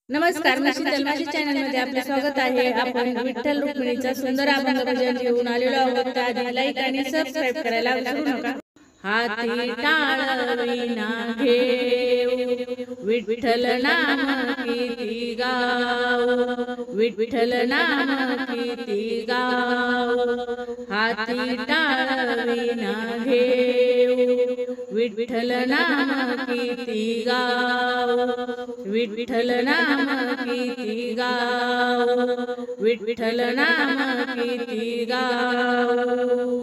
नमस्कार, मी शीतल. माझ्या चॅनलमध्ये आपले स्वागत आहे. आपण विठ्ठल रुक्मिणीचा सुंदर अभंग भजन घेऊन आलेलो आहोत. आधी लाईक आणि सबस्क्राईब करायला विसरू नका. हाती टाळ विना घेऊ, विठ्ठल नाम किती गाऊ, विठ्ठल नाम किती गाऊ. हाती टाळ विना घेऊ, विठ्ठल नाम किती गाऊ, विठ्ठल नाम किती गाऊ, विठ्ठल नाम किती गाऊ.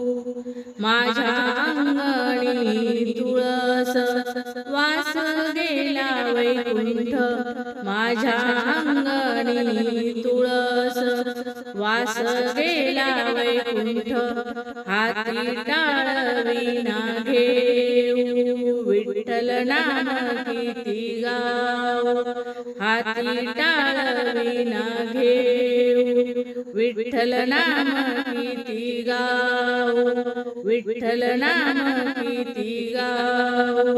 माझ्या अंगणी तुळस वास गेला वैकुंठ, माझ्या अंगणी तुळस वास गेला वैकुंठ. हाती टाळ विना घेऊ, विठ्ठल नाम किती गाऊ, हाती टाळ विना घेऊ, विठ्ठल नाम किती गाऊ, विठ्ठल नाम किती गाऊ.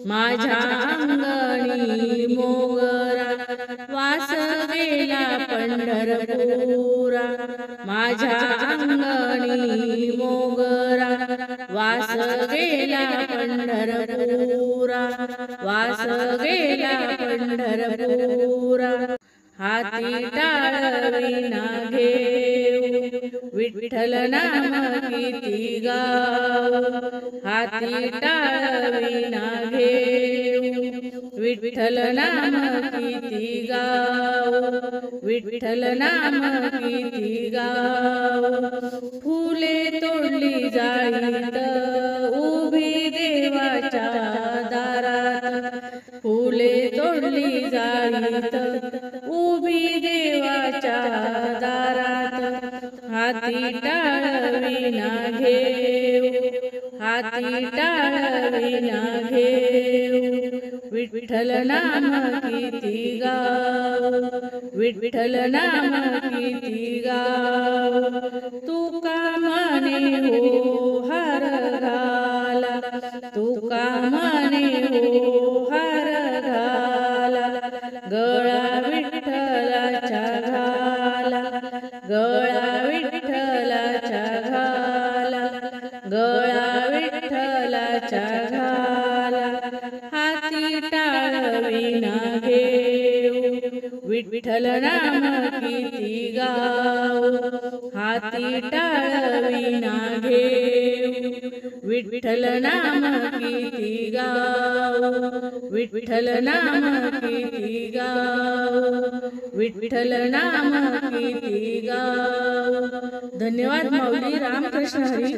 माझ्या अंगणी मोगरा वास गेला पंढरपुरा, माझ्या अंगणी मोगरा वास गेला पंढरपुरा, वास गेला पंढरपुरा. हाती टाळ विना घेऊ, विठ्ठल नाम किती गाऊ, हाती टाळ विना घेऊ, विठ्ठल नाम किती गाऊ, विठ्ठल नाम किती गाऊ. फुले तोडली जाळीत उभी देवाच्या दारात, फुले तोडली जाळीत उभी देवाच्या दारात. हाती टाळ विना घेऊ, हाती टाळ विना घेऊ, विठ्ठल नाम किती गाऊ, विठ्ठल नाम किती गाऊ. तुका म्हणे हो हार घाला, तुका म्हणे हो हार घाला, गळा विठ्ठलाच्या घाला, गळा विठ्ठलाच्या घाला, गळा विठ्ठलाच्या घाला. हाती टाळ विना घेऊ, विठ्ठल नाम किती गाऊ, हाती टाळ विना घेऊ, विठ्ठल नाम किती गाऊ, विठ्ठल नाम किती गाऊ, विठ्ठल नाम किती गाऊ. धन्यवाद माऊली. रामकृष्ण हरी.